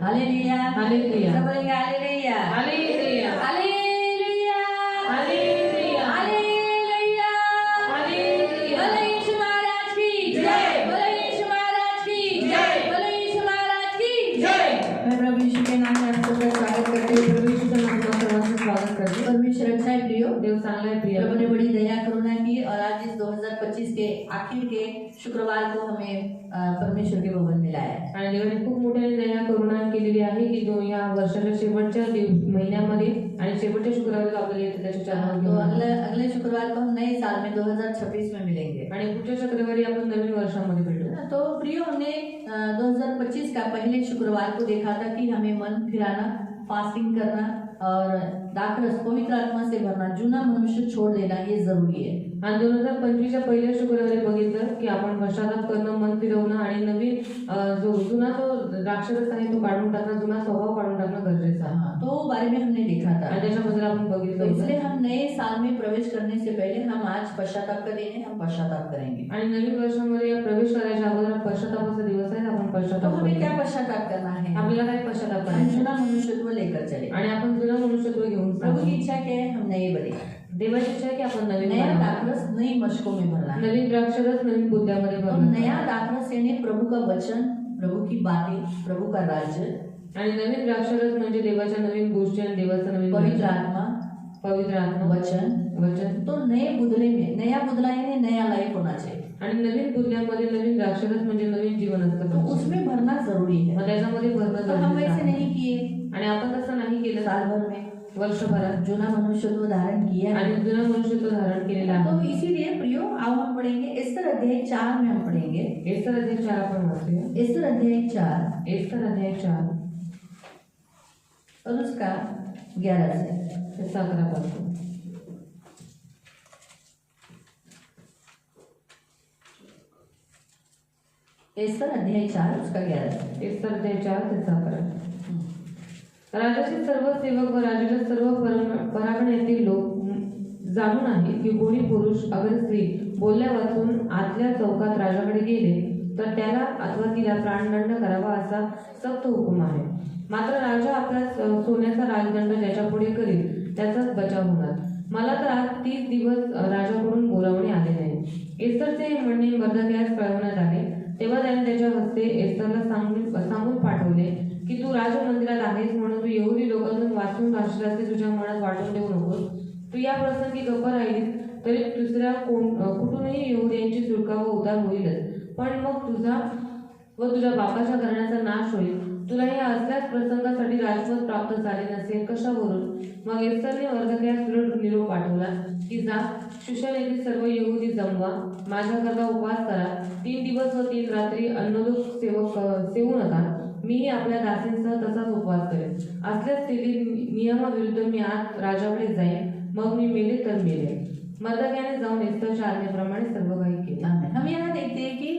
Hallelujah hallelujah सब बोलेंगे hallelujah hallelujah hallelujah hallelujah hallelujah hallelujah बोलो यीशु महाराज की जय बोलो यीशु महाराज की जय बोलो यीशु महाराज की जय। मैं प्रभु यीशु के नाम में आप सबका स्वागत करती हूँ। प्रभु यीशु के नाम में सर्वांचं स्वागत करते हैं। परमेश्वर अच्छा है प्रियो। देव चांगला आहे प्रिय। प्रभु ने बड़ी दया करुणा की और आज इस 2025 के आखिर के शुक्रवार को हमें परमेश्वर के भवन में लाया है। आणि देवाने खूप मोठ्याने दया करुणा केलेली आहे की जो या वर्षाच्या शेवटच्या महिन्यामध्ये आणि शेवटच्या शुक्रवारी आपल्याला येते त्याच्या चरणात तो घेऊन अगले शुक्रवार को हम नए साल में 2026 में मिलेंगे। आणि पुढच्या शुक्रवारी आपण नवीन वर्षामध्ये भेटू। तो प्रियो हमने 2025 का पहले शुक्रवार को देखा था कि हमें मन फिराना, फास्टिंग करना और दाखरस पवित्र आत्मा से भरना, जूना मनुष्य छोड़ देना ये जरूरी है। आणि 2025च्या पहिल्या शुक्रवारी बघितलं की आपण पश्चाताप करणं, मन फिरवणं आणि नवीन जो जुना जो द्राक्षरस आहे तो काढून टाकणं, जुना स्वभाव काढून टाकणं गरजेचं आहे। तो बारे में हमने देखा था आणि त्याच्याबद्दल आपण बघितलं तो होतं। इसलिए हम नए साल में प्रवेश करने से पहले हम आज पश्चाताप का दिन है, हम पश्चाताप करेंगे। आणि नवीन वर्षामध्ये प्रवेश करायच्या अगोदर पश्चातापाचा दिवस आहे, आपण तो पश्चाताप हमें करूया। क्या पश्चाताप करना है? आपल्याला काय पश्चाताप हम करायचा जुना मनुष्यत्व लेकर चले आणि आपण जुना मनुष्यत्व घेऊन प्रभु की जाऊ। इच्छा क्या है? हम नए बने, देवाची इच्छा आहे की आपण नवीन नया बनावं। दाखरस नई मशकों में भरना है। नवीन द्राक्षरस नवीन बुद्ध्यामध्ये तो भरणं। नया दाखरस यानी प्रभु का वचन, प्रभु की बातें, प्रभु का राज्य, आणि नवीन द्राक्षरस म्हणजे देवाच्या नवीन गोष्टी आणि देवाचं नवीन पवित्र आत्मा, पवित्र आत्मा, वचन। तो नए बुदले में, नया बुदला यानी नया लाइफ होना चाहिए। आणि नवीन बुद्ध्यामध्ये नवीन द्राक्षरस म्हणजे नवीन जीवन असतं। तो उसमें भरना जरूरी है। मग त्याच्यामध्ये भरणं तो हम गरजेचं ऐसे आहे। नहीं किए आणि आपण तसं नाही केलं साल भर में वर्षभरात जुना मनुष्यत्व धारण किया आणि जुना मनुष्यत्व धारण केलेलं आहे। तो इसीलिए प्रियो आओ हम पढ़ेंगे एस्तर अध्याय 4 में हम पढ़ेंगे एस्तर अध्याय 4 आपण वाचूया। एस्तर अध्याय 4 एस्तर अध्याय 4 और उसका 11 से 11 पासून। एस्तर अध्याय 4 उसका 11 से। एस्तर अध्याय 4 ते 11। राजाचे सर्व सेवक व राजाच्या सर्व परागण्यातील लोक जाणून आहे की कोणी पुरुष अगर स्त्री बोलल्या वाचून आतल्या चौकात राजाकडे गेले तर त्याला अथवा तिला प्राणदंड करावा असा सक्त हुकूम आहे। मात्र राजा आपला सोन्याचा राजदंड ज्याच्या पुढे करील त्याचाच बचाव होणार। मला तर आज 30 दिवस राजाकडून बोलावणे आले नाही। एस्तरचे हे म्हणणे मर्दकयास कळवण्यात आले तेव्हा त्याने त्याच्या हस्ते एस्तरला सांगून पाठवले की तू राजमंदिरात आहेस म्हणून तू यहुदी लोकांतून वाचून राष्ट्राचे तुझ्या मनात वाटून देऊ नकोस। तू या प्रसंगी गप्प राहिलीस तरी दुसऱ्या कुठूनही यहुद्यांची सुटका व उद्धार होईलच, पण मग तुझा व तुझ्या बापाच्या घराण्याचा नाश होईल। तुला या असल्याच प्रसंगासाठी राजपद प्राप्त झाले नसेल कशावरून? मग एस्तरने मर्दकयास उलट निरोप पाठवला की जा शुशान येथील सर्व यहुदी जमवा, माझ्याकरता उपवास करा, 3 दिवस व 3 रात्री अन्नदूत सेवू नका। मीही आपल्या दासींसह तसाच उपवास करेन। असल्या स्थितीत नियमाविरुद्ध मी आज राजाकडे जाईन, मग मी मेले तर मेले। मर्दकयाने जाऊन एस्तरच्या आज्ञेप्रमाणे सर्व काही केले। हम यहाँ देखते हैं कि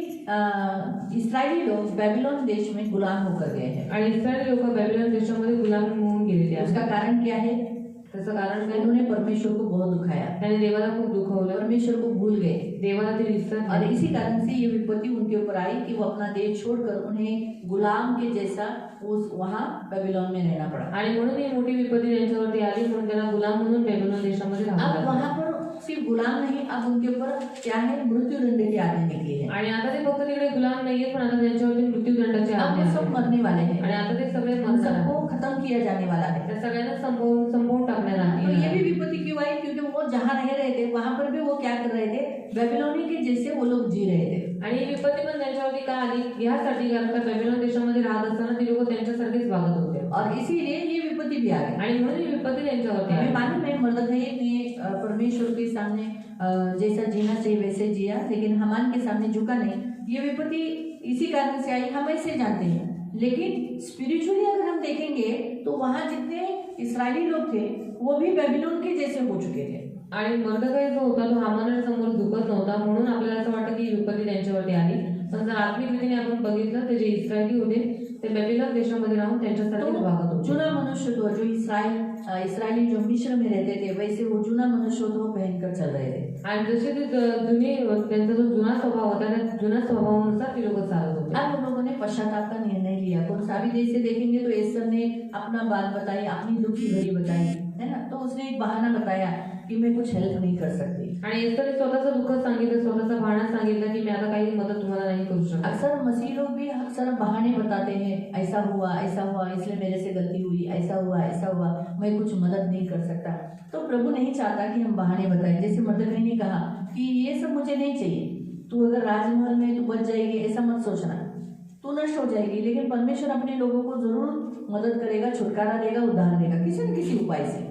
इस्राएली लोग बेबीलोन देश में गुलाम होकर गए हैं। आणि इस्रायली लोक बॅबिलोन देशामध्ये गुलाम होऊन गेलेले आहेत। उसका कारण क्या है? त्याचं कारण काय? उन्होंने परमेश्वर को बहुत दुखाया, त्याने देवाला खूप दुखवलं, परमेश्वर को भूल गए देवाला ते विसरले और इसी कारण से ये विपत्ति उनके ऊपर आई कि वो अपना देश छोड़कर उन्हें गुलाम के जैसा उस वहाँ बेबीलोन में रहना पड़ा। आणि म्हणून ही मोठी विपत्ती त्यांच्यावरती आली, म्हणून त्यांना गुलाम म्हणून बॅबिलोन देशामध्ये राहावं अब लागलं। वहाँ पर सिर्फ गुलाम नहीं, अब उनके ऊपर क्या है? मृत्युदंड की आज्ञा निकली है। आणि आता ते फक्त तिकडे गुलाम नाहीये, पण आता त्यांच्यावरती मृत्यूदंडाची अब आज्ञा वो सब आहे। मरने वाले हैं, आणि आता ते सगळे उन मरणार आहेत। सबको खत्म किया जाने वाला है। त्या सगळ्यांना संपवून टाकण्यात तो ये आली। भी विपत्ति क्यों आई? क्योंकि वो जहाँ रह रहे थे वहां पर भी वो क्या कर रहे थे? बेबीलोनी के जैसे वो लोग जी रहे थे। आणि ही विपत्ती पण त्यांच्यावरती का आली? यासाठी कारण का बॅबिलोन देशामध्ये राहत असताना ते लोक त्यांच्यासारखेच वागत होते और इसीलिए ये विपत्ति भी आ गई। आणि म्हणून ही विपत्ती त्यांच्यावरती हमें आली। मालूम है मर्दकय ने परमेश्वर के सामने जैसा जीना चाहिए वैसे जिया, लेकिन हामान के सामने झुका नहीं। ये विपत्ति इसी कारण से आई, हम ऐसे जानते हैं। लेकिन स्पिरिचुअली अगर हम देखेंगे तो वहाँ जितने इस्राएली लोग थे वो भी बेबीलोन के जैसे हो चुके थे। आणि मर्दकय जो होता तो हामानासमोर झुकत नव्हता, म्हणून आपल्याला असं वाटतं की ही विपत्ती त्यांच्यावरती आली। पण जर आत्मिक रीतीने आपण बघितलं तर जे इस्रायली होते ते बेबीलोन देशामध्ये राहून त्यांच्यासारखेच वागत तो होते. जुना मनुष्यत्व जो इसराइली जो मिस्र में रहते थे वैसे वो जुना मनुष्यत्व पहनकर चल रहे थे. आणि जसे ते जुनी त्यांचा जो जुना स्वभाव होता त्या जुन्या स्वभावानुसार ते लोक चालत होते. अब उन लोगों ने पश्चाताप का निर्णय लिया. सारी देश से देखेंगे तो एस्तर ने अपना बात बताई, अपनी दुखी भरी बताई, है ना. तो उसने एक बहाना बताया कि मैं कुछ हेल्प नहीं कर सकती. आणि एस्टरने स्वतःचं दुःख सांगितलं, स्वतःचा बहाणा सांगितलं की मी आता काही मदत तुम्हाला नाही करू शकत. अक्सर मसीह लोग भी अक्सर बहाने बताते हैं, ऐसा हुआ इसलिए मेरे से गलती हुई, ऐसा हुआ मैं कुछ मदद नहीं कर सकता. तो प्रभु नहीं चाहता कि हम बहाने बताएं. जैसे मर्दकई ने कहा कि ये सब मुझे नहीं चाहिए, तू अगर राजमहल में तू बच जाएगी ऐसा मत सोचना, तू नष्ट हो जाएगी. लेकिन परमेश्वर अपने लोगों को जरूर मदद करेगा, छुटकारा देगा, उद्धार देगा किसी न किसी उपाय से.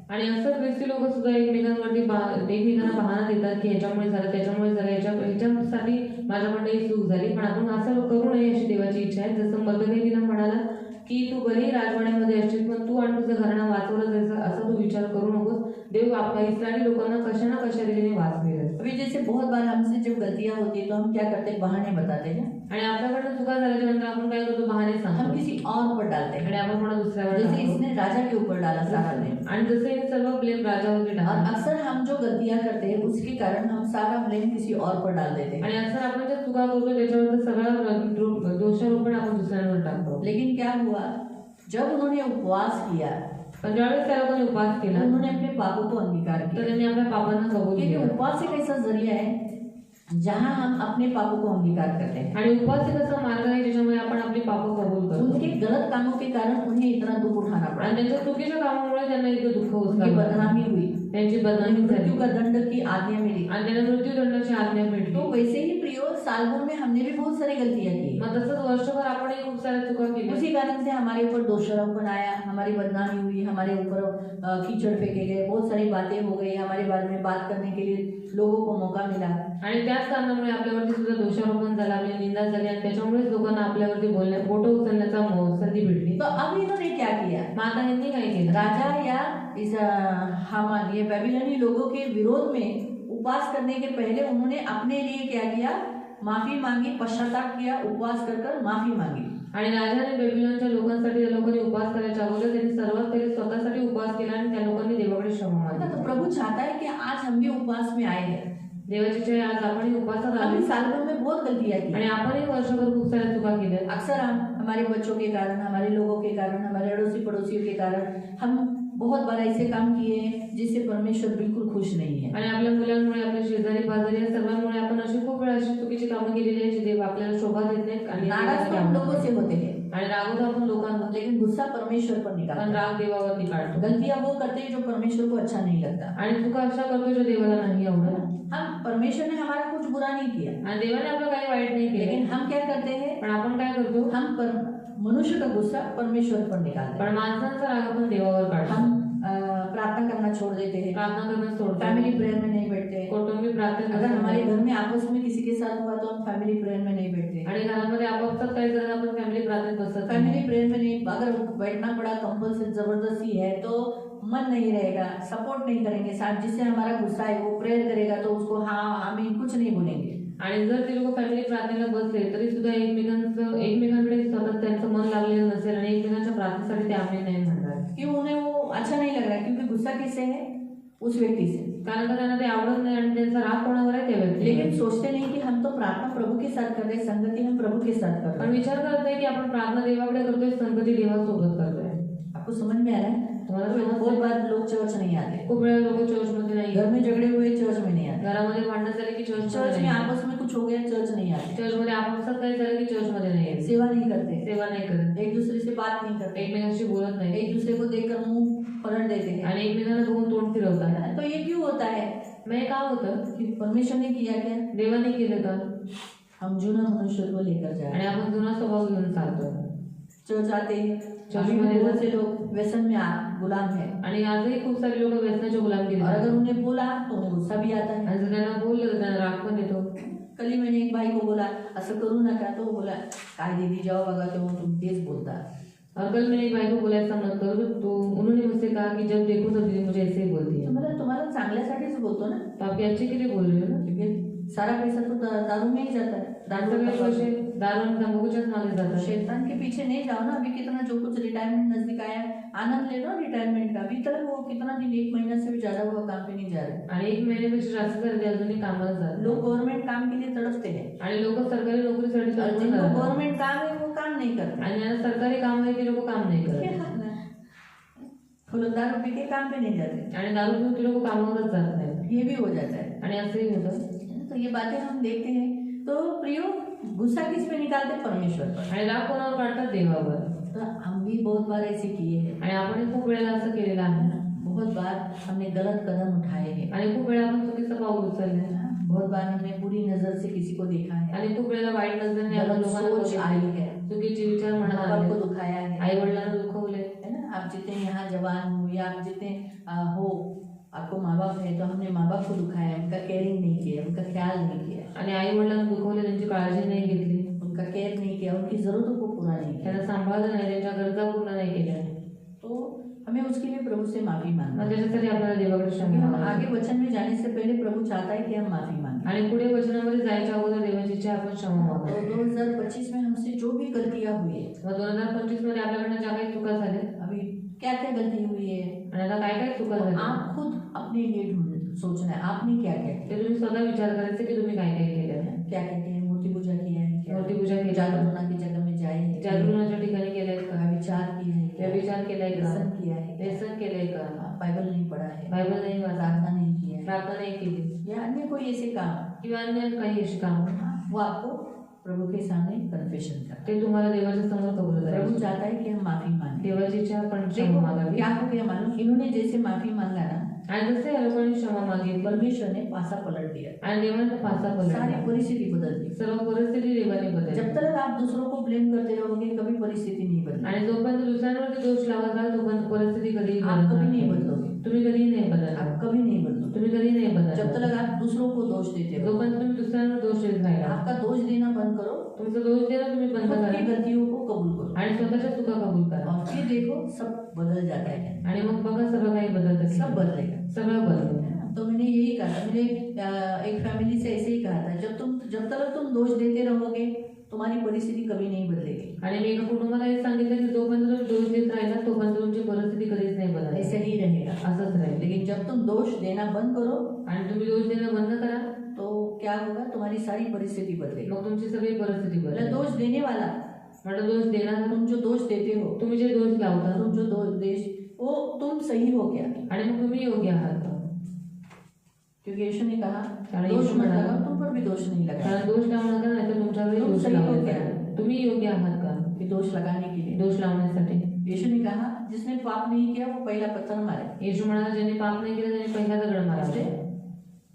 आणि असं ख्रिस्ती लोक सुद्धा एकमेकांना बहाणा देतात की ह्याच्यामुळे झालं, त्याच्यामुळे झालं, ह्याच्यासाठी माझ्याकडनं ही चूक झाली. पण आपण असं करू नये अशी देवाची इच्छा आहे. जसं मर्दकई तिला म्हणाला की तू भलेही राजवाड्यामध्ये असशील पण तू आणि तुझं घराणं वाचवलं जायचं असा तू विचार करू नकोस. देव आपल्या इस्रायली लोकांना कशा ना कशा रीतीने वाचवेल. अभी जैसे बहुत बार हमसे जब गलतियां होती है तो हम क्या करते हैं, बहाने बताते हैं आणि आपल्याकडनं चुका झाल्याच्या नंतर आपण काय करतो, बहाणे हम सांगतो किसी और पर डालते हैं. आणि आपण कोणा दुसऱ्यावर जैसे टाकतो. इसने राजा के ऊपर डाला सारा ब्लेम. आणि जसे हे सर्व ब्लेम राजावरती और टाकतात. अक्सर हम जो गलतियां करते हैं उसके कारण हम सारा ब्लेम किसी और पर डाल देते हैं. आणि अक्सर आपण ज्या चुका करतो त्याच्यावर सगळं दोषारोपण आपण दुसऱ्यांवर टाकतो. लेकिन क्या हुआ, जब उन्होंने उपवास किया पण ज्यावेळेस त्या लोकांनी उपवास केला तो उन्होंने अपने पापों को अंगीकार तर किया. त्यांनी आपल्या पापांना कबूल क्योंकि केलं. उपवास एक ऐसा जरिया है जहां हम अपने पापों को अंगीकार करते हैं. आणि उपवास एक असा मार्ग आहे ज्याच्यामुळे आपण आपली पापं कबूल करतो. उनके गलत कामों के कारण उन्हें इतना दुख उठाना पड़ा, आणि त्यांच्या चुकीच्या कामामुळे त्यांना इतकं दुःख उनकी उचलावं लागलं. बदनामी हुई, त्यांची बदनामी झाली मृत्यू का दंड की आज्ञा मिली. आणि त्यांना मृत्यूदंडाची आज्ञा भेटली. तो वैसे ही प्रियो साल भर में हमने भी बहुत सारी गलतियां की. मग तसंच वर्षभर आपणही खूप साऱ्या चुका केल्या. उसी कारण से हमारे ऊपर दोषारोपण आया, हमारी बदनामी हुई, हमारे ऊपर कीचड़ फेंके गए, बहुत सारी बातें हो गई, हमारे बारे में बात करने के लिए लोगों को मौका मिला. आणि त्याच कारणामुळे आपल्यावरती सुद्धा दोषारोपण झालं, आपली निंदा झाली आणि त्याच्यामुळेच लोकांना आपल्यावरती बोटं उचलण्याचा संधी भेटली. तो अब इन्होंने क्या किया, मग आता ह्यांनी काय केलं, राजा या इस हामान ये बेबीलोनी लोगों के विरोध में उपवास करने के पहले उन्होंने अपने लिए क्या किया, माफी मांगी, पश्चाताप किया, उपवास कर माफी मांगी. आणि राजाने बेबीलोनच्या लोकांसाठी त्या लोकांनी उपवास करायच्या अगोदर त्यांनी सर्वात पहिले स्वतःसाठी उपवास केला आणि त्या लोकांनी देवाकडे क्षमा मागितली. तो प्रभु चाहता है कि आज हम भी उपवास में आए हैं. देवाची इच्छा आहे आज आपणही उपवासात हमने आलो साल भर में बहुत गलतियां की आणि आपणही वर्षभर खूप साऱ्या चुका केल्या. अक्सर हम हमारे बच्चों के कारण, हमारे लोगों के कारण, हमारे अड़ोसी पड़ोसियों के कारण हम बहुत बार ऐसे काम किए हैं जिससे परमेश्वर बिल्कुल खुश नहीं है. आणि आपल्या मुलांमुळे, आपल्या शेजारी पाजारी या सर्वांमुळे आपण अशी खूप वेळा अशी चुकीची कामं केलेली आहेत जी देव आपल्याला शोभा देत नाहीत. आणि नाराज तो हम लोगों से होते हैं आणि रागवतो आपण लोकांवर, लेकिन गुस्सा परमेश्वर पर निकालते पण हैं. राग देवावरती काढतो. गलतियां वो करते हैं जो परमेश्वर को अच्छा नहीं लगता. आणि चुका अशा करतो जो देवाला नाही आवडत. हम परमेश्वर ने हमारा कुछ बुरा नहीं किया, आणि देवाने आपलं काही वाईट नाही केलं, लेकिन हम क्या करते हैं, पण आपण काय करतो, हम पर मनुष्य का गुस्सा परमेश्वर पर निकालते हैं. पण माणसांचा राग आपण देवावर काढतो. हम प्रार्थना करना छोड़ देते हैं, प्रार्थना करना सोडतो, फैमिली प्रेयर में नहीं बैठते. कौटुंबिक प्रार्थना अगर हमारे करतो. घर में आपस में किसी के साथ हुआ तो हम फैमिली प्रेयर में नहीं बैठते. आणि घरामध्ये आपापसात काही जण आपण फॅमिली प्रार्थनेत बसत नाही. फैमिली प्रेयर में नहीं, अगर बैठना पड़ा कंपल्सरी जबरदस्ती है तो मन नहीं रहेगा, सपोर्ट नहीं करेंगे साथ. जिससे हमारा गुस्सा है वो प्रेयर करेगा तो उसको हाँ हम कुछ नहीं बोलेंगे. आणि जर ते लोक फॅमिली प्रार्थनेला बसले तरी सुद्धा एकमेकांकडे सतत त्यांचं मन लागलेलं नसेल आणि एकमेकांच्या प्रार्थनेसाठी ते आम्ही नाही म्हणणार. क्यों, उन्हें वो अच्छा नहीं लग रहा है, क्योंकि गुस्सा किससे है, उस व्यक्ति से. कारण का त्यांना ते आवडत नाही आणि त्यांचा राग कोणावर आहे त्या व्यक्ती. लेकिन सोचते नहीं कि हम तो प्रार्थना प्रभु के साथ कर रहे हैं, संगति हम प्रभु के साथ कर रहे पण हैं. विचार करत आहे की आपण प्रार्थना देवाकडे करतोय, संगती देवासोबत करतोय. आपको समझ में आ रहा है. तुम्हाला समजतंय? बहुत बार लोग चर्च नहीं आते, खूप वेळा लोक चर्चमध्ये नाही, घर में झगड़े हुए चर्च में नहीं आते, घरामध्ये भांडण झाले की चर्च चर्चमध्ये में नाही, आपस में कुछ हो गया चर्च नहीं आते, चर्चमध्ये आपापसात काही झालं की चर्चमध्ये नाही येत, सेवा नहीं करते, सेवा नाही करत, एक दूसरे से बात नहीं करते, एकमेकांशी बोलत नाही, एक दूसरे को देखकर मुंह पलट देते हैं. आणि एकमेकांना बघून तोंड फिरवतात. तो ये क्यों होता है, मग हे का होतं, कि परमेश्वर ने किया क्या, देवाने केलं का, हम जुना मनुष्यत्व लेकर जाए. आणि आपण जुना स्वभाव घेऊन चालतोय. चर्च आते हैं, चर्च अभी में बहुत से लोग व्यसन में गुलाम है, आणि आजही खूप सारे लोक व्यसनाच्या गुलामगिरी और अगर करतात. उन्हें बोला तो उन्हें गुस्सा भी आता है. आणि जर त्यांना बोललं तर त्यांना राग पण येतो. कल ही मैंने एक भाई को बोला असं करू नका, तो बोला काय दीदी जाओ बघा तेव्हा तुम तेच बोलता. और कल मैंने एक भाई को बोला ऐसा मत करो, तो उन्होंने मुझसे कहा कि जब देखो तब दीदी मुझे ऐसे ही बोलती है. तुम्हाला चांगल्यासाठीच बोलतो ना, तो आप ये अच्छे के लिए बोल रहे हो ना. क्योंकि सारा पैसा तो दारू में ही जाता है. सगळे पैसे दारू आणि तंबाखूच्याच मागे जातात. शैतान के पीछे नहीं जाओ ना। अभी कितना जो कुछ रिटायरमेंट नजदीक आया है, आनंद ले लो रिटायरमेंट का। अभी तक वो कितना दिन, 1 महीना से भी ज्यादा हुआ काम पे नहीं जा रहे। आणि 1 महिन्यापेक्षा जास्त झाले ते अजूनही कामाला जातात. लोग गवर्नमेंट काम के लिए तड़पते हैं आणि लोक सरकारी नोकरीसाठी और तळमळ जिनको करतात. गवर्नमेंट काम है वो काम नहीं करते। आणि ज्यांना सरकारी काम आहे ते लोक काम नाही क्या करत. करना है? वो लोग दारू पी के काम पे नहीं जाते, आणि दारू पिऊन ते लोक कामावरच जात नाहीत. ये भी हो जाता है। आणि असंही होतं. तो ये बातें हम देखते हैं। तो प्रियो, गुस्सा किस पे निकालते? परमेश्वर पर। आणि राग कोणावर काढतात? देवावर. तो हम भी बहुत बार ऐसे किए हैं। आणि आपण खूप वेळेला असं केलेलं आहे. बहुत बार हमने गलत कदम उठाए हैं। आणि खूप वेळा आपण चुकीचं पाऊल उचलले. बहुत बार हमने बुरी नजर से किसी को देखा है, आणि खूप वेळेला वाईट नजरेने आपण गलत लोकांना सोच बघितलं. आई है, चुकीचे विचार माँ मनात बाप को आले. दुखाया है, आई वडिलांना दुखवले. है ना। आप जितने यहाँ जवान हो या आप जितने हो, आपको माँ बाप है तो हमने माँ बाप को दुखाया, उनका केयरिंग नहीं किया, उनका ख्याल नहीं किया, आणि आई वडिलांना दुखवले, त्यांची काळजी नाही घेतली, उनका केयर नहीं किया, उनकी जरूरतों को पूरा नहीं किया। त्यांना सांभाळलं नाही, त्यांच्या गरजा पूर्ण नाही केल्या. तो हमें उसके लिए प्रभु से माफी मांगना मग है। त्याच्यासाठी आपल्याला देवाकडे क्योंकि क्षमा हम मागावी. आगे वचन में जाने से पहले प्रभु चाहता है कि हम माफी मांगे। आणि पुढे वचनामध्ये जायच्या अगोदर देवाची इच्छा आपण क्षमा तो मागावी. 2025 में हमसे जो भी गलतियां हुई है, मग 2025 मध्ये आपल्याकडनं ज्या काही चुका झाल्या, अभी क्या क्या गलती हुई है, आणि आता काय काय चुका झाल्या आप खुद अपने लिए सोचना है आपने क्या क्या किया। ते तुम्ही स्वतः विचार करायचे की तुम्ही काय काय केलं आहे. क्या क्या किया? मूर्ति पूजा किया है क्या? मूर्ति पूजा केली आहे. जागरणा की जगह में जाए हैं क्या? जागरणाच्या ठिकाणी केलंय का? विचार किया है क्या? व्यभिचार केलाय का? व्यसन किया है क्या? व्यसन केलंय का? बाइबल नहीं पढ़ा है, बायबल नाही वाचा, प्रार्थना नहीं किया है, प्रार्थना नाही केली, या अन्य कोई ऐसे काम, किंवा अन्य काही अशी काम, वो आपको प्रभु के सामने कन्फेशन करना। ते तुम्हाला देवाच्या समोर कबूल प्रभु करायचे. चाहता है कि हम माफी मांगे। देवाची इच्छा आपण क्षमा देखो मागावी. क्या हो गया मालूम, इन्होंने जैसे माफी मांगा ना, आणि जसे या लोकांनी क्षमा मागितली परमेश्वर ने पासा पलट दिया, आणि देवाने पासा सारी पलटला. परिस्थिति बदल दी। सर्व परिस्थिती देवाने बदलली. जब तक आप दूसरों को ब्लेम करते रहोगे कभी परिस्थिति नहीं बदलेगी, आणि जोपर्यंत दुसऱ्यांवरती दोष लावत राहाल तोपर्यंत परिस्थिती कधीही आप बदलणार कभी नहीं नाही. बदलोगे, तुम्ही कधीही नाही बदलणार. आप कभी नहीं बदलोगे। तुम्ही कधी नाही जब बदलणार. तक आप दूसरों को दोष देते रहो, जोपर्यंत तुम्ही दुसऱ्यांवर दोष देत राहिला, आपका दोष देना बंद करो, तुमचा दोष देणं तुम्ही बंद खुद की करा गलतियों को कबूल करो, आणि स्वतःच्या चुका कबूल करा. और फिर देखो सब बदल जाता है, आणि मग बघा सगळं काही बदलतं. सब बदलेगा। सगळं बदलतं. तो मैंने यही कहा था, मैंने एक फैमिली से ऐसे ही कहा था, जब तक तुम दोष देते रहोगे तुम्हारी परिस्थिति कभी नहीं बदलेगी। आणि मी एका कुटुंबाला हे सांगितलं की जोपर्यंत तुम्ही दोष देत राहिला तोपर्यंत तुमची परिस्थिती कधीच नाही बदलणार. ऐसे ही रहेगा, असंच राहील. लेकिन जब तुम दोष देना बंद करो आणि तुम्ही दोष देणं बंद करा तो क्या होगा, तुम्हारी सारी परिस्थिति बदलेगी। मग तुमची सगळी परिस्थिती मतलब बदलेल. दोष देने वाला, म्हणजे दोष देणार, तुम जो दोष देते हो, तुम्ही जे दोष लावता तुम जो दोष, वो तुम सही हो क्या? आणि मग तुम्ही योग्य आहात का? क्योंकि यीशु ने कहा कारण दोष यीशु मत म्हणाला, लगाओ, तुम पर भी दोष नहीं लगा। कारण दोष लावू नका नाही तर तुमच्यावर तुम दोष सही हो लावले क्या? जातील. तुम्ही योग्य आहात का कि दोष लगाने के लिए दोष लावण्यासाठी? यीशु ने कहा जिसने पाप नहीं किया वो पहला पत्थर मारे। येशू म्हणाला ज्यांनी पाप नाही केलं त्यांनी पहिला दगड मारावा. इसलिए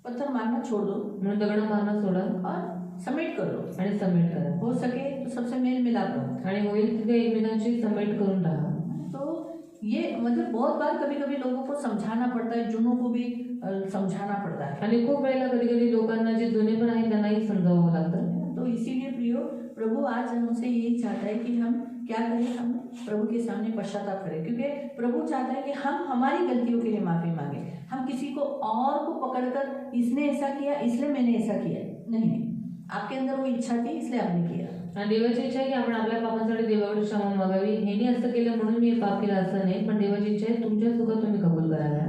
पत्थर मारना छोड़ दो म्हणून दगड मारणं सोडा और समेट कर लो, आणि समेट करा. हो सके तो सबसे मेल मिलाप रहो। आणि होईल तिथे एकमेकांशी समेट करून राहा. तो ये मतलब बहुत बार कभी कभी लोगों को समझाना पड़ता है, जुनों को भी समझाना पड़ता है। आणि खूप वेळेला कधी कधी लोकांना जे जुने पण आहेत त्यांनाही समजावं लागतं. तो इसीलिए प्रियो प्रभु आज हमसे यही चाहता है कि हम क्या करें, हम प्रभु के सामने पश्चाताप करें, क्योंकि प्रभु चाहता है कि हम हमारी गलतियों के लिए माफी मांगे। हम किसी को और को पकड़कर इसने ऐसा किया इसलिए मैंने ऐसा किया, नहीं, आपके अंदर वो इच्छा थी इसलिए आपने किया। आणि देवाची इच्छा आहे की आपण आपल्या पापांसाठी देवाकडे क्षमा मागावी. ह्यानी असं केलं म्हणून मी हे पाप केलं असं नाही, पण देवाची इच्छा आहे तुमच्या चुका तुम्ही कबूल कराव्या.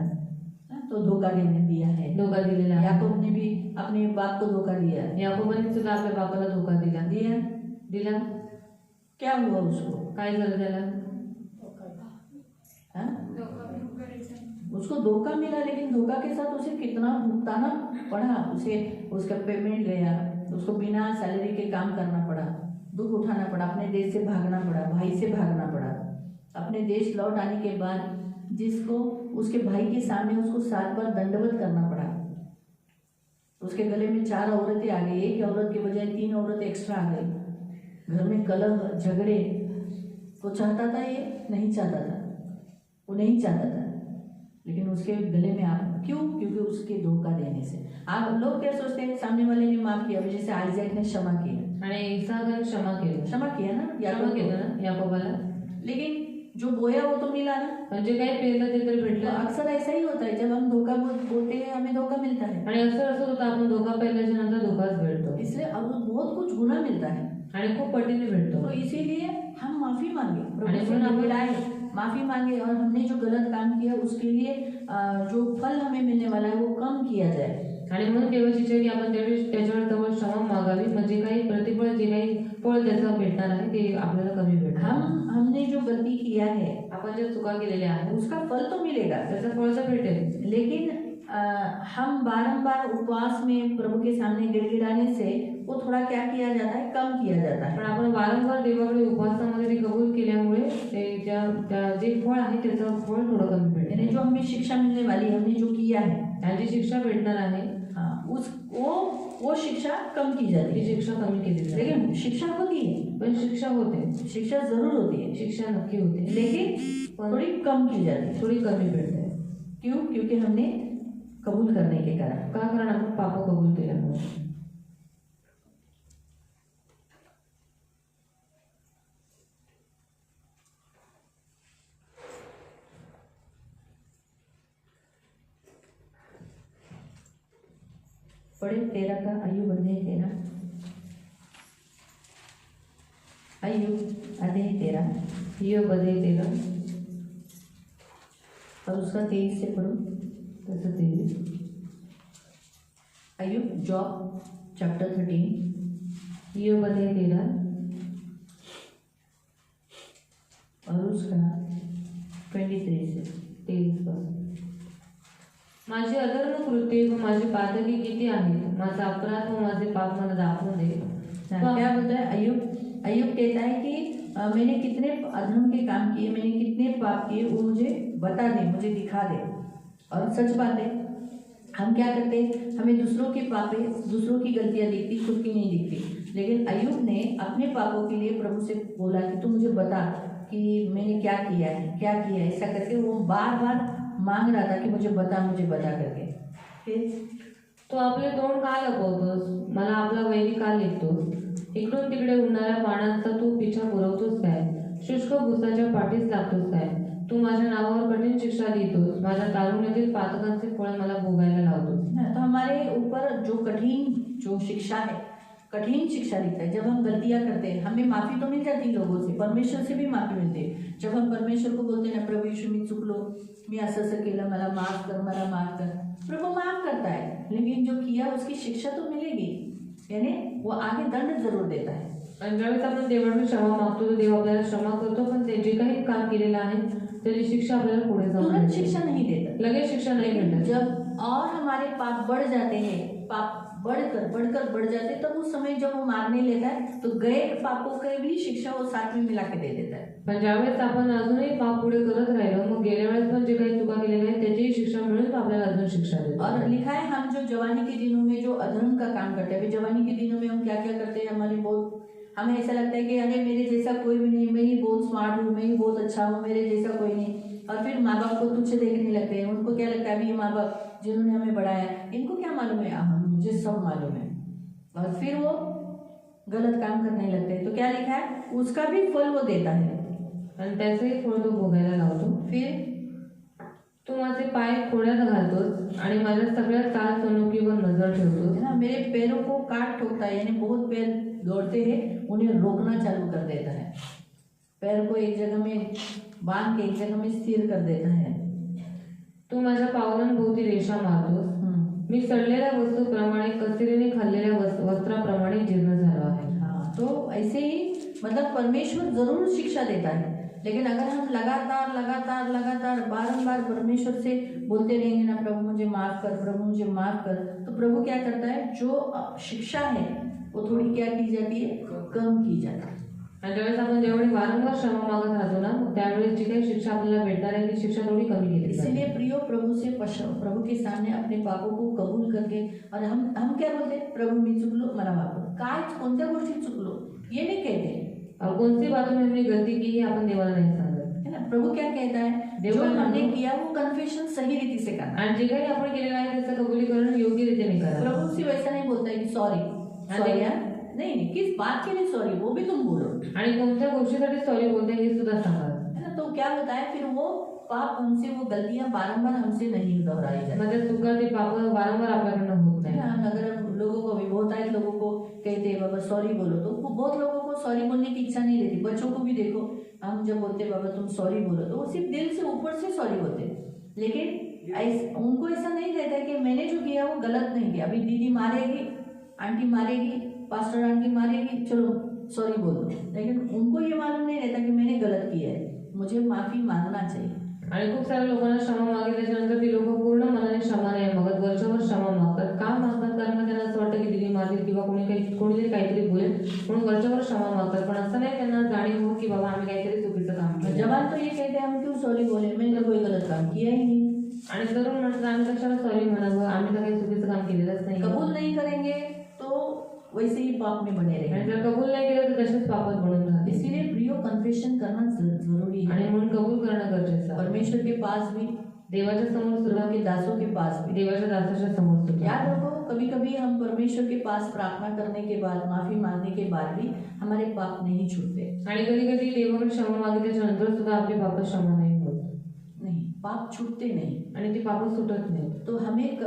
तो धोखा देने दिया है, धोका दिलेला आहे. याकूब ने भी अपने बाप को धोखा दिया, याकोबाने सुद्धा आपल्या बापाला धोका दिला. दिला. क्या हुआ उसको? काय झालं त्याला? हाँ? उसको धोखा मिला, लेकिन धोखा के साथ उसे कितना भुगताना पड़ा। उसे उसका पेमेंट गया, उसको बिना सैलरी के काम करना पड़ा, दुख उठाना पड़ा, अपने देश से भागना पड़ा, भाई से भागना पड़ा। अपने देश लौट आने के बाद जिसको उसके भाई के सामने उसको 7 बार दंडवत करना पड़ा। उसके गले में 4 औरतें आ गई, एक औरत के बजाय 3 औरतें एक्स्ट्रा आ गई। घर में कलह झगड़े, वो चाहता था, ये नहीं चाहता था, वो नहीं चाहता था, लेकिन उसके गले में आप क्यों? क्योंकि उसके धोखा देने से। आप लोग क्या सोचते हैं, सामने वाले ने माफ किया, जैसे आइजैक ने क्षमा किया, आणि इसाकने क्षमा केलं. क्षमा किया ना, क्षमा केलं ना याकोबाला. लेकिन जो बोया वो तो मिला ना। म्हणजे काय पेरलं ते तर तो भेटलं. अक्सर ऐसा ही होता है, जब हम धोखा बोलते हैं हमें धोखा मिलता है, आणि असं असं होतं आपण धोका पेरल्याच्या नंतर धोकाच भेटतो. इसलिए अब बहुत कुछ गुना मिलता है। आणि खूप पटीने भेटतो. तो इसीलिए हम माफी मांगे, आणि प्रभु से म्हणून आपण- गिड़गिड़ाए, माफी मांगे और हमने जो गलत काम किया उसके लिए जो फल हमें मिलने वाला है वो कम किया जाए. आणि म्हणून देवाची इच्छा आहे की आपण त्याच्यावर जवळ क्षमा मागावी, म्हणजे काही प्रतिफळ जे काही फळ त्याचं भेटणार आहे ते आपल्याला कमी भेटणार. हमने जो गलती किया है आपण ज्या चुका केलेल्या आहेत उसका फल तो मिलेगा, त्याचं फळ तर भेटेल. लेकिन हम बारंबार उपवास में प्रभु के सामने गिड़गिड़ाने से वो थोड़ा क्या किया जाता है, कम किया जाता है. पण आपण वारंवार देवाकडे उपवासामध्ये ते कबूल केल्यामुळे ते जे फळ आहे त्याचं फळ थोडं कमी भेटेल. यानी जो हमें शिक्षा मिलने वाली है, हमने जो किया है, आणि जी शिक्षा भेटणार आहे हाँ, वो शिक्षा कम की जाती ती है. शिक्षा कमी केली जाते. लेकिन शिक्षा होती है, पण शिक्षा होते, शिक्षा जरूर होती है, शिक्षा नक्की होते, लेकिन थोड़ी कम की जाती है. थोडी कमी भेटते. क्यों? क्योंकि हमने कबूल करने के कारण. का? कारण आपण पाप कबूल केल्यामुळे. पढ़े 13 का, अय्यूब अध्याय 13, अय्यूब अध्याय 13 इयोब अध्याय 13 और उसका 23 से पढ़ो. तसं 23. अय्यूब, जॉब चैप्टर 13 इयोब अध्याय 13 और उसका 23 से 23 पासून. माझी अधर्म कृत्ये व माझी पातकी किती आहेत, माझा अपराध व माझे पाप मला दाखवून दे. क्या बोलता है अय्यूब कहता है कि मैंने कितने अधर्म के काम किए, मैंने कितने पाप किए, वो मुझे बता दे, मुझे दिखा दे. और सच बात है, हम क्या करते हैं, हमें दूसरों के पापे, दूसरों की गलतियां दिखती, खुद की नहीं दिखती. लेकिन अय्यूब ने अपने पापों के लिए प्रभु से बोला कि तू मुझे बता कि मैंने क्या किया है. ऐसा करके वो बार बार मांग रहा था कि मुझे बता करके. फिर तो आपले तोंड का लपवतोस, मला आपला वैरी का लेखतोस, इकडून तिकडे उडणाऱ्या बाणांचा तू पिछा पुरवतोस काय, शुष्क भुसाच्या पाठीस लागतोस काय, तू माझ्या नावावर कठीण शिक्षा देतोस, माझ्या तारुण्यातील पातकांचे फळ मला भोगायला लावतोस. तो हमारे ऊपर जो शिक्षा है, कठिन शिक्षा दिखता है. जब हम गलतियां करते हैं, हमें माफी तो मिल जाती है लोगों से, परमेश्वर से भी माफी मिलती है. जब हम परमेश्वर को बोलते हैं ना, प्रभु यीशु मी चुकलो, मी असं केलं, मला माफ कर, प्रभु माफ करता है. लेकिन जो किया उसकी शिक्षा तो मिलेगी, यानी वो आगे दंड जरूर देता है. आणि ज्यावेळेस आपण देवाकडे क्षमा मागतो तर देव आपल्याला क्षमा करतो, पण ते जे काही काम केलेलं आहे त्याची शिक्षा आपल्याला पुढे जाऊन तुरंत मिळते. शिक्षा नहीं देता. लगेच शिक्षा नाही भेटत. जब और हमारे पाप बढ़ जाते हैं, पाप बढ़ जाते हैं, तब उस समय जब वो मारने लेता है तो गए पापों के भी शिक्षा वो साथ में मिला के दे देता है. पण ज्यावेळेस आपण अजूनही पाप पुढे करत राहिलो, मग गेल्या वेळेस पण जे काही चुका केलेल्या आहेत त्याचीही शिक्षा मिळून तो आपल्याला अजून शिक्षा देतो. और लिखा है, हम जो जवानी के दिनों में जो अधर्म का काम करते हैं, जवानी के दिनों में हम क्या क्या करते हैं, हमें ऐसा लगता है कि अरे मेरे जैसा कोई भी नहीं, मैं ही बहुत स्मार्ट हूँ, मैं ही बहुत अच्छा हूँ, मेरे जैसा कोई नहीं. और फिर माँ बाप को तुच्छ देखने लगते हैं. उनको क्या लगता है, अभी ये माँ बाप जिन्होंने हमें बढ़ाया, इनको क्या मालूम है, मुझे सब मालूम है. और फिर वो गलत काम करने लगते हैं. तो क्या लिखा है, उसका भी फल वो देता है. आणि त्याचंही फळ तो भोगायला लावतो. फिर तू माझे पाय खोड्यात घालतोस आणि माझ्या सगळ्या चाल चणुकीवर नजर ठेवतोस. है ना, मेरे पैरों को काट ठोकता है, यानी बहुत पैर दौड़ते हैं, उन्हें रोकना चालू कर देता है. पैर को एक जगह में बांध के एक जगह में स्थिर कर देता है. तू माझ्या पावलांभोवती रेषा मारतोस. मी सडलेल्या वस्तूप्रमाणे, कचरेने खाल्लेल्या वस्त्राप्रमाणे जीर्ण झालो आहे. हाँ, तो ऐसे ही मतलब परमेश्वर जरूर शिक्षा देता है. लेकिन अगर हम लगातार बारंबार परमेश्वर से बोलते रहेंगे ना, प्रभु मुझे माफ कर, तो प्रभु क्या करता है, जो शिक्षा है वो थोड़ी क्या की जाती है, कम की जाती है. आणि ज्यावेळेस आपण जेवढी वारंवार क्षमा मागत राहतो ना, मग त्यावेळेस जी काही शिक्षा आपल्याला भेटणार आहे ती शिक्षा थोडी कमी केली जाते. इसलिए प्रियो, प्रभु के सामने अपने पापों को कबूल करके, और हम क्या बोलते हैं, प्रभु मी चुकलो, मला माफ कर. काय कोणत्या गोष्टी चुकलो ये नहीं कहते. और कोणती बातों में हमने गलती की है आपण देवाला नाही सांगत. है ना, प्रभु क्या कहता है, जो हमने किया वो कन्फेशन सही रीति से करना. आणि जे काही आपण केलेलं आहे त्याचं कबुलीकरण योग्य रीतीने करा. प्रभु सिर्फ वैसा नहीं बोलता है कि सॉरी यार, नहीं, किस बात के लिए सॉरी वो भी तुम बोलो. आणि कोणत्या गोष्टीसाठी सॉरी बोलते हे सुद्धा सांगा. है ना, तो क्या होता है, फिर वो पाप हमसे, वो गलतियां बारंबार हमसे नहीं दोहराई जाती. माझ्या चुका ते पाप वारंवार आपल्याकडनं होत नाही. अगर हम लोगों को भी बहुत सारे लोगों को कहते हैं बाबा सॉरी बोलो, तो वो बहुत लोगों को सॉरी बोलने की इच्छा नहीं रहती। बच्चों को भी देखो, हम जब बोलते हैं बाबा तुम सॉरी बोलो, तो वो सिर्फ दिल से ऊपर से सॉरी बोलते हैं, लेकिन उनको ऐसा नहीं रहता कि मैंने जो किया वो गलत नहीं किया। अभी दीदी मारेगी, आंटी मारेगी, पास्टर आंटी मारेगी, चलो सॉरी बोल दो, लेकिन उनको ये मालूम नहीं रहता कि मैंने गलत किया है, मुझे माफी मांगना चाहिए। आणि खूप साऱ्या लोकांना क्षमा मागितल्याच्यानंतर ती लोक पूर्ण मनाने क्षमा नाही मागत, वरच्यावर क्षमा मागतात. का मागतात? कारण का त्यांना असं वाटतं की दिदी मारतील किंवा कोणीतरी काहीतरी बोलेल म्हणून वरच्यावर क्षमा मागतात. पण असं नाही त्यांना जाणीव हो की बाबा आम्ही काहीतरी चुकीचं काम केलं. जवान तो ये कहते हैं हम क्यों सॉरी बोले, मैंने तो कोई गलत काम किया ही नहीं। आणि तरुण म्हणतात आम्ही कशाला सॉरी म्हणावं, आम्ही तर काही चुकीचं काम केलेलंच नाही. कबूल नहीं करेंगे तो वैसे ही पाप में बने आणि रहेंगे। जर कबूल नाही केलं तर तसेच पापात बनून राहतील. इसीलिए प्रियो कन्फेशन करना जरूरी है, आणि म्हणून कबूल करणं गरजेचं आहे. परमेश्वर के पास भी, देवाच्या समोर खुदा सुद्धा, के दासों के पास भी। देवाच्या दासाच्या समोर सुद्धा. याद रखो, कभी कभी हम परमेश्वर के पास प्रार्थना करने के बाद, माफी मांगने के बाद भी हमारे पाप नहीं छूटते। आणि कधी कधी देवाकडे क्षमा मागितल्याच्या नंतर सुद्धा आपली पाप क्षमा नाही होत, नहीं, पाप छूटते नहीं। आणि ती पाप सुटत नाही. तो हमें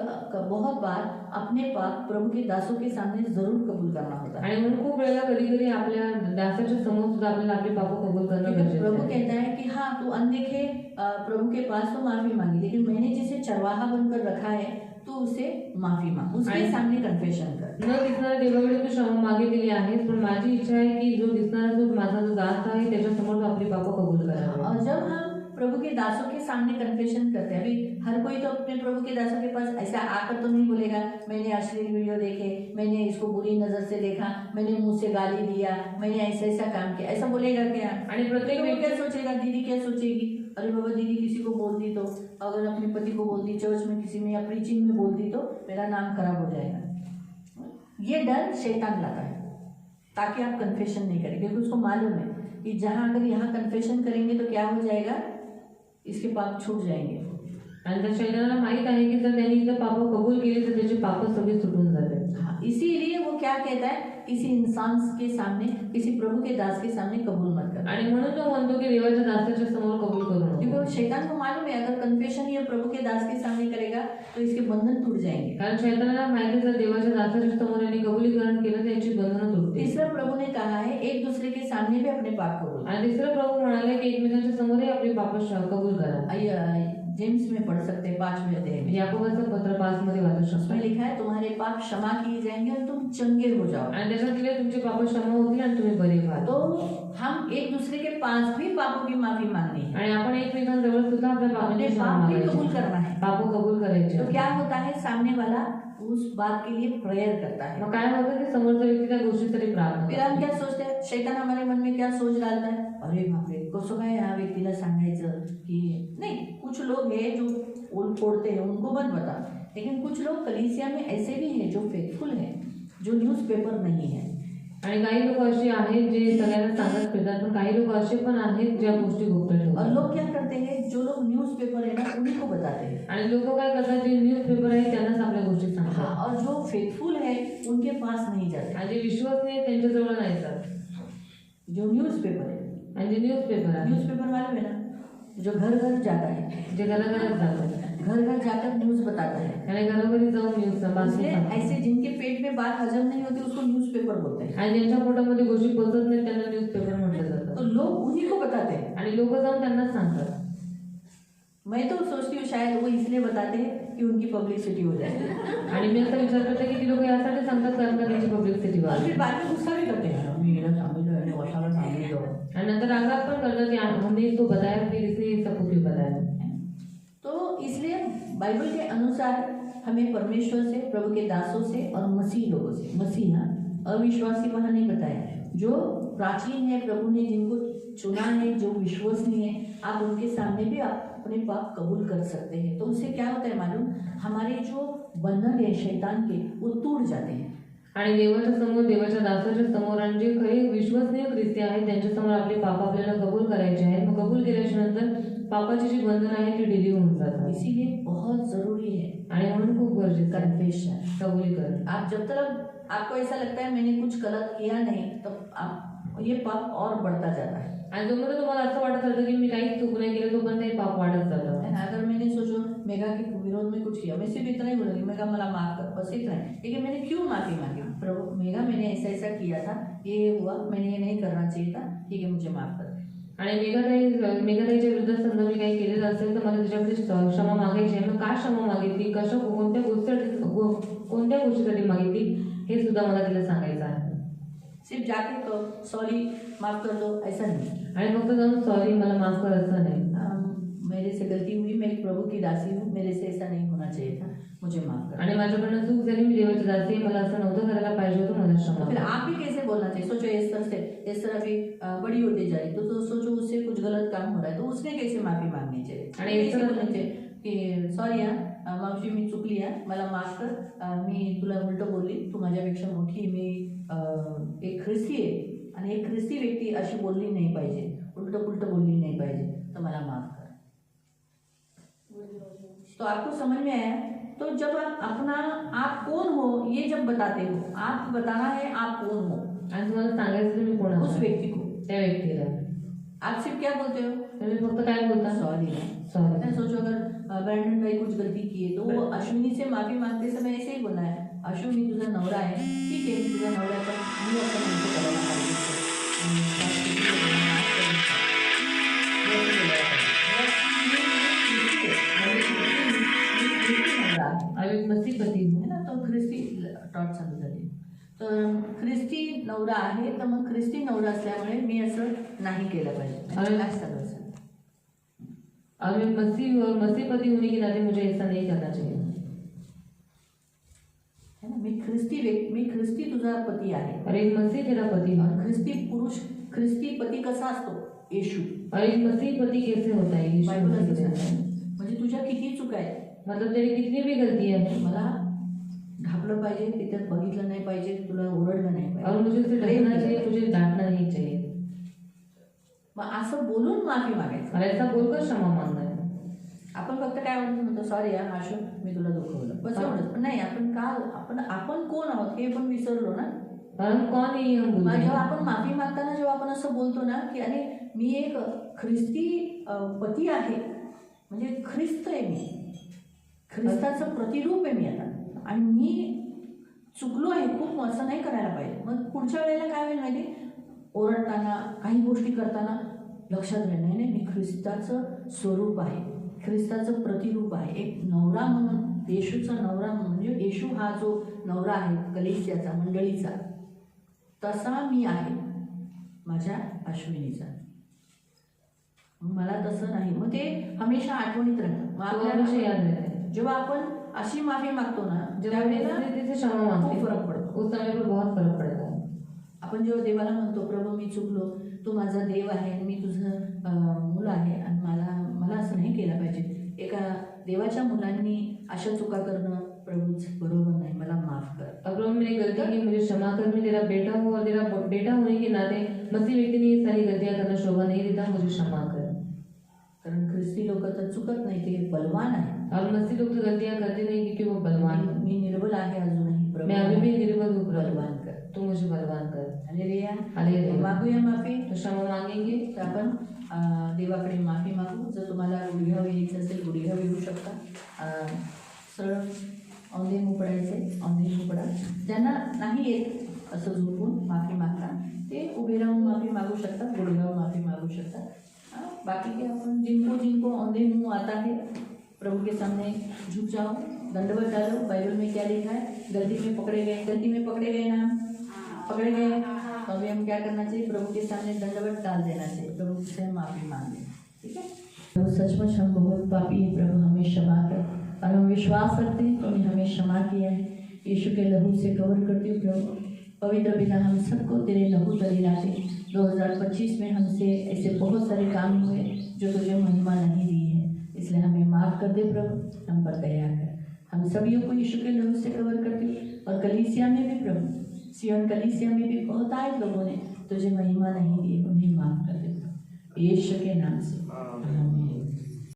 बहुत बार अपने पाप प्रभु के दासों के सामने जरूर कबूल करना होता है। आणि म्हणून खूप वेळेला कधी कधी आपल्या दासाच्या समोर सुद्धा आपल्याला आपली पाप कबूल करणं क्योंकि गरजेचं प्रभु आहे. कहता है कि हाँ तू अनदेखे प्रभु के पास तो माफी मांगी, लेकिन मैंने जिसे चरवाहा बनकर रखा है तू उसे माफी मांग, उसके सामने कन्फेशन कर। न दिसणाऱ्या देवाकडे तू क्षमा मागितलेली आहेस, पण माझी इच्छा आहे की जो दिसणारा जो माझा जो दास आहे त्याच्यासमोर तू आपली पाप कबूल करावी. और जब हम प्रभु के दासों के सामने कन्फेशन करते हैं, अभी हर कोई तो अपने प्रभु के दासों के पास ऐसा आकर तो नहीं बोलेगा मैंने अश्लील वीडियो देखे, मैंने इसको बुरी नजर से देखा, मैंने मुंह से गाली दिया, मैंने ऐसा ऐसा काम किया, ऐसा बोलेगा क्या? आणि प्रत्येक तो वो व्यक्ती क्या सोचेगा, दीदी क्या सोचेगी, अरे बाबा दीदी किसी को बोल दी तो, अगर अपने पति को बोल दी, चर्च में किसी में या प्रीचिंग में बोल दी तो मेरा नाम खराब हो जाएगा। ये डर शैतान लाता है ताकि आप कन्फेशन नहीं करें, क्योंकि उसको मालूम है कि जहाँ अगर यहाँ कन्फेशन करेंगे तो क्या हो जाएगा, इसके पाप छूट जाएंगे। आणि त्या शैतानाला माहित आहे की जर त्यांनी इथं पाप कबूल केली तर त्याची पाप सगळी सुटून जाते. हाँ, इसीलिए वो क्या कहता है, किसी इंसान के सामने, किसी प्रभु के दास के सामने कबूल मत कर। आणि म्हणून तो म्हणतो की देवाच्या दासाच्या समोर कबूल करू नको. क्योंकि शैतान को मालूम है अगर कन्फेशन ये प्रभु के दास के सामने करेगा तो इसके बंधन टूट जाएंगे। कारण शैतानाला माहिती जर देवाच्या दासाच्या समोर यांनी कबुलीकरण केलं तर याची बंधनं तुटतील. तीसरा प्रभु ने कहा है एक दूसरे के सामने भी अपने पाप कबूल। आणि तिसरं प्रभू म्हणाले की एकमेकांच्या समोरही आपली पाप कबूल करा. जेम्स में पढ़ सकते हैं 5वें अध्याय में, याकोबाचं पत्र 5 मध्ये वाचू शकतो. उसमें लिखा है तुम्हारे पाप क्षमा किए जाएंगे और तुम चंगे हो जाओ। आणि त्याच्यात दिले तुमचे पाप क्षमा होतील आणि तुम्ही बरे व्हाल. तो हम एक दूसरे के पास भी पापों की माफी मांगनी है, आणि आपण एकमेकांजवळ सुद्धा आपल्या अपने पापांची क्षमा पाप भी मागायची. कबूल करना है। पाप कबूल करायचे. तो क्या होता है, सामने वाला उस बात के लिए प्रेयर करता है। मग काय होतं की समोरचा व्यक्ती त्या गोष्टीसाठी प्रार्थना फिर हम करतो. क्या सोचते हैं, शैतान हमारे मन में क्या सोच डालता है, अरे बापरे कसं काय ह्या व्यक्तीला सांगायचं की नहीं। कुछ लोग हैं जो उल फोड़ते हैं, उनको मत बता, लेकिन कुछ लोग कलीसिया में ऐसे भी हैं जो फेथफुल हैं, जो न्यूज़पेपर नहीं है। आणि काही लोक असे आहेत जे सगळ्यांना सांगत फिरतात, पण काही लोक असे पण आहेत ज्या गोष्टी गुप्त और ठेवतात. लोग क्या करते हैं, जो लोग न्यूज़पेपर है ना उन्हीं को बताते हैं। आणि लोक काय करतात, जे न्यूजपेपर आहे त्यांनाच आपल्या गोष्टी सांगतात. हाँ, और जो फेथफुल है उनके पास नहीं जाते। आणि जे विश्वसनीय त्यांच्याजवळ नाही जात. जो न्यूज़पेपर है, आणि जे न्यूजपेपर आहे, न्यूज़पेपर मालूम है ना, जो घर घर जाता है, जे घराघरात जातात घर घर जाकर न्यूज़ बताता है। आणि घरोघरी जाऊन न्यूज बातमी इसलिए सांगतात. ऐसे जिनके पेट में बात हजम नहीं होती उसको न्यूज़पेपर बोलते हैं। आणि ज्यांच्या पोटामध्ये गोष्टी पोहोचत नाही त्यांना न्यूजपेपर म्हटलं जातं. तो लोग उन्हीं को बताते हैं। आणि लोक जाऊन त्यांनाच सांगतात. मैं तो सोचती हूँ शायद वो इसलिए बताते हैं कि उनकी पब्लिसिटी हो जाए, आणि मी आता विचार करते की ती लोक यासाठी सांगतात कारण का त्यांची पब्लिसिटी और वाढते. फिर बाद में गुस्सा भी करते हैं, मी याला सांगितलं याने वसाला सांगितलं। आणि नंतर आघात पण करतात की हमने इसको बताया फिर इसने ये सब क्यों बताया. तो इसलिए बाइबल के अनुसार हमें परमेश्वर से, प्रभु के दासों से और मसीह लोगों से, मसीह हाँ, अविश्वासी वहाँ नहीं बताया, जो प्राचीन है, प्रभु ने जिनको चुना है, जो विश्वसनीय है, आप उनके सामने भी आप अपने पाप कबूल कर सकते हैं। तो उससे क्या होता है मालूम, हमारे जो बंधन है शैतान के वो टूट जाते हैं। आणि देवाच्या समोर, देवाच्या दासाच्या समोर आणि जे खरे विश्वसनीय ख्रिस्ती आहेत त्यांच्या समोर आपले पाप आपल्याला कबूल करायचे आहेत. मग कबूल केल्याच्या नंतर पापाची जी बंधन आहे ती डिली होऊन जातात. इसीलिए बहुत जरूरी है आणि म्हणून खूप गरजेचं आहे कन्फेशन, कबुलीकरण. आप जब तक आपको ऐसा लगता है मैंने कुछ गलत किया नहीं, तब आप ये पाप और बढ़ता जाता है। आणि जोपर्यंत तुम्हाला असं वाटत होतं की मी काहीच चूक नाही केलं तोपर्यंत हे पाप पाप वाढत जातं. है ना? अगर मैंने सोचो मेघा के विरोध में कुछ किया, मैं सिर्फ इतना ही बोलूँगी मेघा मला माफ कर, बस इतना है. लेकिन मैंने क्यों माफी मांगी? प्रभु मेघा मैंने ऐसा ऐसा किया था, ये हुआ, मैंने ये नहीं करना चाहिए था, ठीक है मुझे माफ कर. आणि मेघाताईच्या विरुद्ध समजा मी काही केलेलं असेल तर मला तिच्याकडे क्षमा मागायची आहे. मग का क्षमा मागितली, कोणत्या गोष्टीसाठी मागितली हे सुद्धा मला तिला सांगायचं आहे. सिर्फ जाके तो सॉरी माफ कर दो ऐसा नहीं. आणि फक्त जाऊन सॉरी मला माफ कर असं नाही. मेरे से गलती हुई, मैं एक प्रभु की दासी हूँ, मेरे से ऐसा नहीं होना चाहिए था, मुझे माफ कर. आणि माझ्याकडनं चूक झाली, मी देवाची दासी आहे, मला असं नव्हतं करायला पाहिजे होतं, मला क्षमा फिर कर. आप भी कैसे बोलना चाहिए? सोचो इस तरह भी बड़ी होती जा रही तो सोचो उससे कुछ गलत काम हो रहा है तो उसने कैसे माफी मांगनी चाहिए? आणि कैसे बोलना चाहिए की सॉरी मावशी मी चुकली आहे, मला माफ कर, मी तुला उलटं बोलली, तू माझ्यापेक्षा मोठी, मी एक ख्रिस्ती आहे आणि एक ख्रिस्ती व्यक्ती अशी बोलली नाही पाहिजे, उलटं पुलटं बोलली नाही पाहिजे, तर मला माफ कर. तो आपको समझ में आया? तो जब आप कौन हो ये जब बताते हो, आप बताना है आप कौन हो, आणि तुम्हाला सांगायचं तुम्ही कोण आहात, उस व्यक्ति को. त्या व्यक्तीला. आप सिर्फ क्या बोलते हो? तुम्ही फक्त काय बोलता? सॉरी. सॉरी. सोचो अगर ब्रैंडन भाई कुछ गलती की है तो वो अश्विनी से माफी मांगते समय ऐसे ही बोलना है, अश्विन मी तुझा नवरा आहे, ठीक आहे मी तुझा नवरा आहे, पण मी असं म्हणतो करायला पाहिजे आम्ही मसीहपती है ना. तो ख्रिस्ती टॉट चालू झाली. तर ख्रिस्ती नवरा आहे, तर मग ख्रिस्ती नवरा असल्यामुळे मी असं नाही केलं पाहिजे. काय चालू असेल? अभी मसीहपति होने के नाते मुझे ऐसा नहीं करना चाहिए. है ना. मी ख्रिस्ती तुझा पती आहे. और एक मसीह तेरा पति है. ख्रिस्ती पती कसा असतो? येशू. और एक मसीह पति कैसे होता है? यीशु मसीह. म्हणजे तुझ्या किती चुका आहेत, मतलब तेरी कितनी भी गलती है, मला ढापलं पाहिजे, तिथे बघितलं नाही पाहिजे, तुला ओरडलं नाही पाहिजे, और मुझे उसे डरना चाहिए, तुझे डांटना नहीं चाहिए. मग असं बोलून माफी मागायचं. और ऐसा बोलकर क्षमा मांगना है. आपण फक्त काय म्हणतो, सॉरी आशू मी तुला दुखवलं, बस एवढंच. पण नाही, आपण कोण आहोत हे पण विसरलो ना. हम कौन है ये हम भूल गए. जेव्हा आपण माफी मागताना जेव्हा आपण असं बोलतो ना की अरे मी एक ख्रिस्ती पती आहे, म्हणजे ख्रिस्त आहे, मी ख्रिस्ताचं प्रतिरूप आहे मी आता, आणि मी चुकलो आहे खूप, असं नाही करायला पाहिजे. मग पुढच्या वेळेला काय होईल माहिती, ओरडताना काही गोष्टी करताना लक्षात राहील, नाही मी ख्रिस्ताचं स्वरूप आहे, ख्रिस्ताचं प्रतिरूप आहे, एक नवरा म्हणून, येशूचा नवरा म्हणजे येशू हा जो नवरा आहे कलीसियाचा, मंडळीचा, तसा मी आहे माझ्या अश्विनीचा. मला तसं नाही. मग ते हमेशा आठवणीत राहतं. मग आपल्याला याद रहते. जेव्हा आपण अशी माफी मागतो ना, त्यावेळेला तिथे क्षमा मागते, फरक पडतो. उस समय पर बहुत फरक पडता है. आपण जेव्हा देवाला म्हणतो प्रभू मी चुकलो, तू माझा देव आहे, मी तुझं मुलं आहे, आणि मला असं नाही केलं पाहिजे. एका देवाच्या मुलांनी अशा चुका करणं प्रभूच बरोबर नाही, मला माफ कर. अब मैंने गलती की, मुझे क्षमा कर, मैं तेरा बेटा हूँ और तेरा बेटा होने के नाते मसीह व्यक्ति ने ये सारी गलतियाँ करना शोभा नहीं देता, मुझे क्षमा कर. कारण ख्रिस्ती लोक तर चुकत नाही, ते बलवान आहे. और मसीह लोग तो गलतियाँ करते नहीं क्योंकि वो बलवान है. मी निर्बल आहे अजूनही प्रभू, मैं अभी भी निर्बल हूँ, बलवान कर, तू मुझे बलवान कर. हालेलुया. हालेलुया. मागूया माफी. तो क्षमा मागेंगे. तर आपण देवाकडे माफी मागू. जर तुम्हाला गुडघ्यावर यायचं असेल गुडघ्यावर येऊ शकता. सरळ औंधे मुख पडायचे, औंधे मुख पडा. ज्यांना नाही येत असं झोपून माफी मागता ते उभे राहून माफी मागू शकतात, गुडघ्यावर माफी मागू शकतात. बाकी के अपन जिनको औंधे मुंह आता है प्रभु के सामने झुक जाओ, दंडवत डालो. बाइबल में क्या लिखा है? गलती में पकड़े गए ना, पकड़े गए, तो अभी हम क्या करना चाहिए? प्रभु के सामने दंडवत डाल देना चाहिए, प्रभु से माफ़ी मांगे. ठीक है. प्रभु सचमुच हम बहुत पापी हैं प्रभु, हमें क्षमा कर. और हम विश्वास रखते हैं तुमने हमें क्षमा किया है. यीशु के लहू से कवर करते हो प्रभु. पवित्र पिता हम सबको तेरे लहू तले लाते. 2025 में हमसे ऐसे बहुत सारे काम हुए जो तुझे महिमा नहीं दी है, इसलिए हमें माफ़ कर दे प्रभु, हम पर दया कर. हम सभी को यीशु के लहू से कवर करते हो. और कलीसिया में भी प्रभु, सियोन कलीसिया में भी बहुत आए लोगों ने तुझे महिमा नहीं दी, उन्हें माफ़ कर दे प्रभु, यीशु के नाम से आमीन.